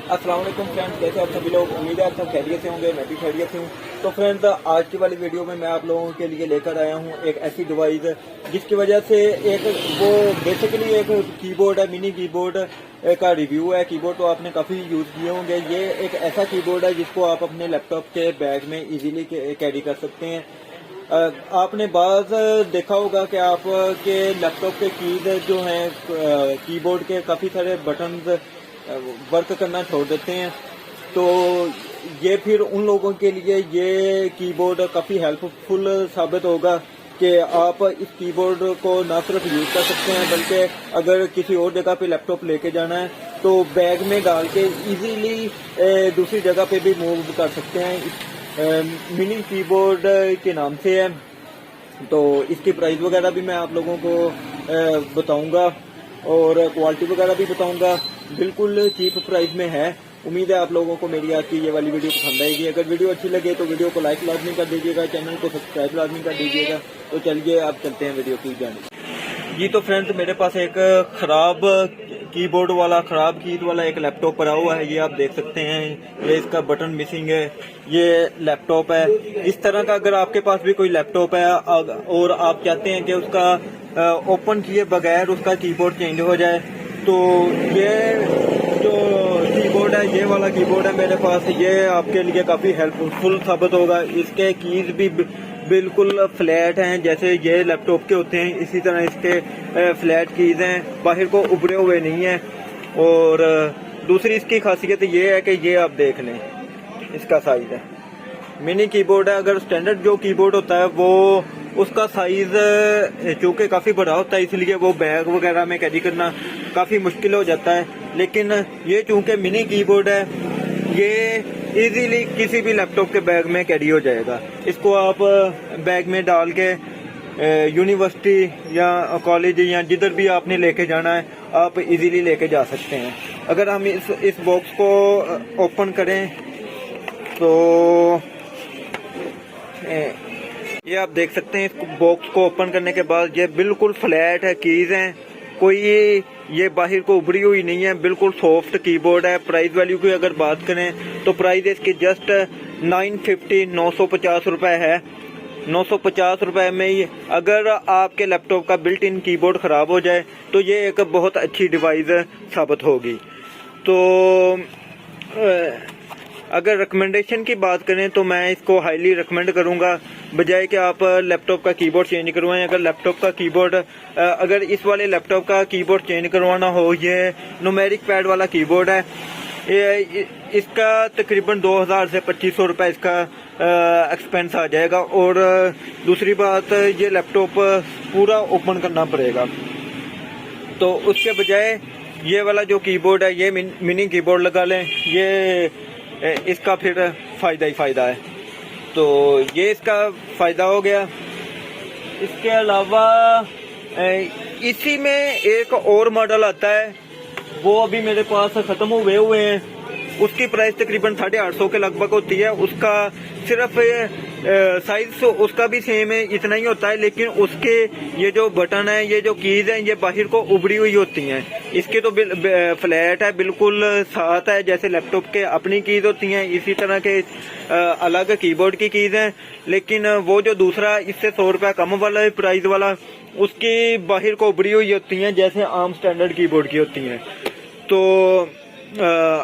अस्सलाम वालेकुम फ्रेंड्स, कैसे आप सभी लोग। उम्मीद है आप सब खैरियत से होंगे, मैं भी खैरियत से हूँ। तो फ्रेंड्स, आज की वाली वीडियो में मैं आप लोगों के लिए लेकर आया हूँ एक ऐसी डिवाइस जिसकी वजह से एक वो बेसिकली एक कीबोर्ड है, मिनी कीबोर्ड का रिव्यू है। कीबोर्ड तो आपने काफ़ी यूज़ किए होंगे। ये एक ऐसा कीबोर्ड है जिसको आप अपने लैपटॉप के बैग में ईजिली कैरी कर सकते हैं। आपने बाज़ देखा होगा कि आपके लैपटॉप के कीज जो हैं, कीबोर्ड के काफ़ी सारे बटन्स वर्क करना छोड़ देते हैं। तो ये फिर उन लोगों के लिए ये कीबोर्ड काफ़ी हेल्पफुल साबित होगा कि आप इस कीबोर्ड को ना सिर्फ यूज़ कर सकते हैं, बल्कि अगर किसी और जगह पे लैपटॉप लेके जाना है तो बैग में डाल के इजीली दूसरी जगह पे भी मूव कर सकते हैं। मिनी कीबोर्ड के नाम से है। तो इसकी प्राइस वगैरह भी मैं आप लोगों को बताऊंगा और क्वालिटी वगैरह भी बताऊंगा। बिल्कुल चीप प्राइस में है। उम्मीद है आप लोगों को मेरी आज की ये वाली वीडियो पसंद आएगी। अगर वीडियो अच्छी लगे तो वीडियो को लाइक लाजमी कर दीजिएगा, चैनल को सब्सक्राइब लाजमी कर दीजिएगा। तो चलिए आप चलते हैं वीडियो की जाने। जी तो फ्रेंड्स, मेरे पास एक खराब कीबोर्ड वाला, खराब कीज वाला एक लैपटॉप पड़ा हुआ है। ये आप देख सकते हैं, ये इसका बटन मिसिंग है। ये लैपटॉप है। इस तरह का अगर आपके पास भी कोई लैपटॉप है और आप चाहते हैं कि उसका ओपन किए बगैर उसका कीबोर्ड चेंज हो जाए, तो ये जो कीबोर्ड है, ये वाला कीबोर्ड है मेरे पास, ये आपके लिए काफ़ी हेल्पफुल साबित होगा। इसके कीज भी बिल्कुल फ्लैट हैं, जैसे ये लैपटॉप के होते हैं इसी तरह इसके फ्लैट कीज हैं, बाहर को उभरे हुए नहीं हैं। और दूसरी इसकी खासियत ये है कि ये आप देख लें, इसका साइज है, मिनी कीबोर्ड है। अगर स्टैंडर्ड जो कीबोर्ड होता है वो उसका साइज चूंकि काफ़ी बड़ा होता है, इसलिए वो बैग वगैरह में कैरी करना काफ़ी मुश्किल हो जाता है। लेकिन ये चूंकि मिनी कीबोर्ड है, ये इजीली किसी भी लैपटॉप के बैग में कैरी हो जाएगा। इसको आप बैग में डाल के यूनिवर्सिटी या कॉलेज या जिधर भी आपने लेके जाना है, आप इजीली लेके जा सकते हैं। अगर हम इस बॉक्स को ओपन करें तो ये आप देख सकते हैं। इस बॉक्स को ओपन करने के बाद ये बिल्कुल फ्लैट है, कीज हैं, कोई ये बाहर को उभरी हुई नहीं है, बिल्कुल सॉफ्ट कीबोर्ड है। प्राइस वैल्यू की अगर बात करें तो प्राइस इसकी जस्ट 950 रुपए है। 950 रुपए में ही अगर आपके लैपटॉप का बिल्ट इन कीबोर्ड ख़राब हो जाए तो ये एक बहुत अच्छी डिवाइस साबित होगी। तो अगर रिकमेंडेशन की बात करें तो मैं इसको हाईली रिकमेंड करूंगा, बजाय कि आप लैपटॉप का कीबोर्ड चेंज करवाएं। अगर लैपटॉप का कीबोर्ड अगर इस वाले लैपटॉप का कीबोर्ड चेंज करवाना हो, ये न्यूमेरिक पैड वाला कीबोर्ड है, इसका तकरीबन 2000 से 2500 रुपये इसका एक्सपेंस आ जाएगा। और दूसरी बात, ये लैपटॉप पूरा ओपन करना पड़ेगा। तो उसके बजाय ये वाला जो कीबोर्ड है, ये मिनी कीबोर्ड लगा लें, ये इसका फिर फ़ायदा ही फ़ायदा है। तो ये इसका फ़ायदा हो गया। इसके अलावा इसी में एक और मॉडल आता है, वो अभी मेरे पास ख़त्म हुए हैं। उसकी प्राइस तकरीबन 850 के लगभग होती है। उसका सिर्फ साइज उसका भी सेम है, इतना ही होता है, लेकिन उसके ये जो बटन है, ये जो कीज हैं, ये बाहर को उभरी हुई होती हैं। इसके तो फ्लैट है, बिल्कुल साथ है, जैसे लैपटॉप के अपनी कीज होती हैं, इसी तरह के अलग कीबोर्ड की कीज हैं। लेकिन वो जो दूसरा इससे 100 रुपये कम वाला है प्राइस वाला, उसकी बाहर को उभरी हुई होती हैं, जैसे आम स्टैंडर्ड कीबोर्ड की होती हैं। तो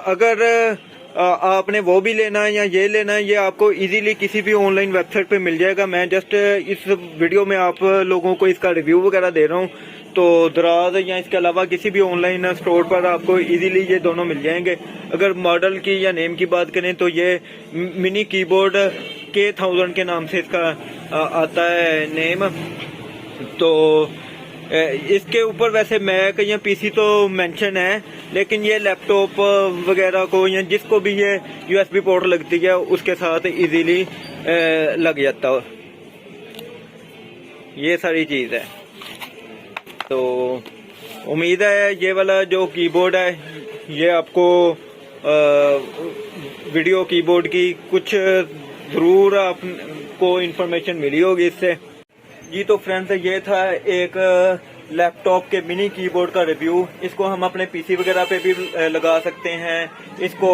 अगर आपने वो भी लेना है या ये लेना है, ये आपको इजीली किसी भी ऑनलाइन वेबसाइट पे मिल जाएगा। मैं जस्ट इस वीडियो में आप लोगों को इसका रिव्यू वगैरह दे रहा हूँ। तो दराज या इसके अलावा किसी भी ऑनलाइन स्टोर पर आपको इजीली ये दोनों मिल जाएंगे। अगर मॉडल की या नेम की बात करें तो ये मिनी कीबोर्ड K1000 के नाम से इसका आता है नेम। तो इसके ऊपर वैसे मैक या पीसी तो मेंशन है, लेकिन ये लैपटॉप वगैरह को या जिसको भी ये यूएसबी पोर्ट लगती है उसके साथ इजीली लग जाता है। ये सारी चीज़ है। तो उम्मीद है ये वाला जो कीबोर्ड है, ये आपको वीडियो कीबोर्ड की कुछ ज़रूर आपको इन्फॉर्मेशन मिली होगी इससे। जी तो फ्रेंड्स, ये था एक लैपटॉप के मिनी कीबोर्ड का रिव्यू। इसको हम अपने पीसी वगैरह पे भी लगा सकते हैं, इसको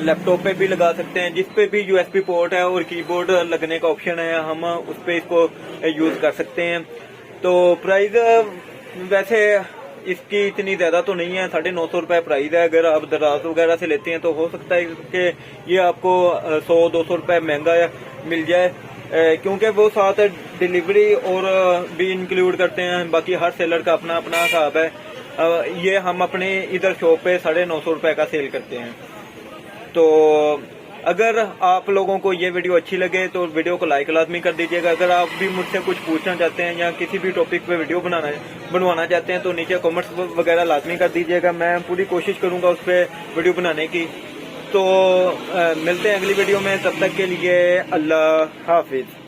लैपटॉप पे भी लगा सकते हैं, जिस पे भी यूएसबी पोर्ट है और कीबोर्ड लगने का ऑप्शन है, हम उस पे इसको यूज कर सकते हैं। तो प्राइस वैसे इसकी इतनी ज्यादा तो नहीं है, 950 रुपए प्राइस है। अगर आप दराज वगैरह से लेते हैं तो हो सकता है कि ये आपको 100-200 रुपए महंगा मिल जाए, क्योंकि वो साथ डिलीवरी और भी इंक्लूड करते हैं। बाकी हर सेलर का अपना अपना हिसाब है। ये हम अपने इधर शॉप पे 950 रुपए का सेल करते हैं। तो अगर आप लोगों को ये वीडियो अच्छी लगे तो वीडियो को लाइक लाजमी कर दीजिएगा। अगर आप भी मुझसे कुछ पूछना चाहते हैं या किसी भी टॉपिक पे वीडियो बनवाना चाहते हैं तो नीचे कमेंट्स वगैरह लाजमी कर दीजिएगा। मैं पूरी कोशिश करूंगा उस पर वीडियो बनाने की। तो मिलते हैं अगली वीडियो में, तब तक के लिए अल्लाह हाफिज।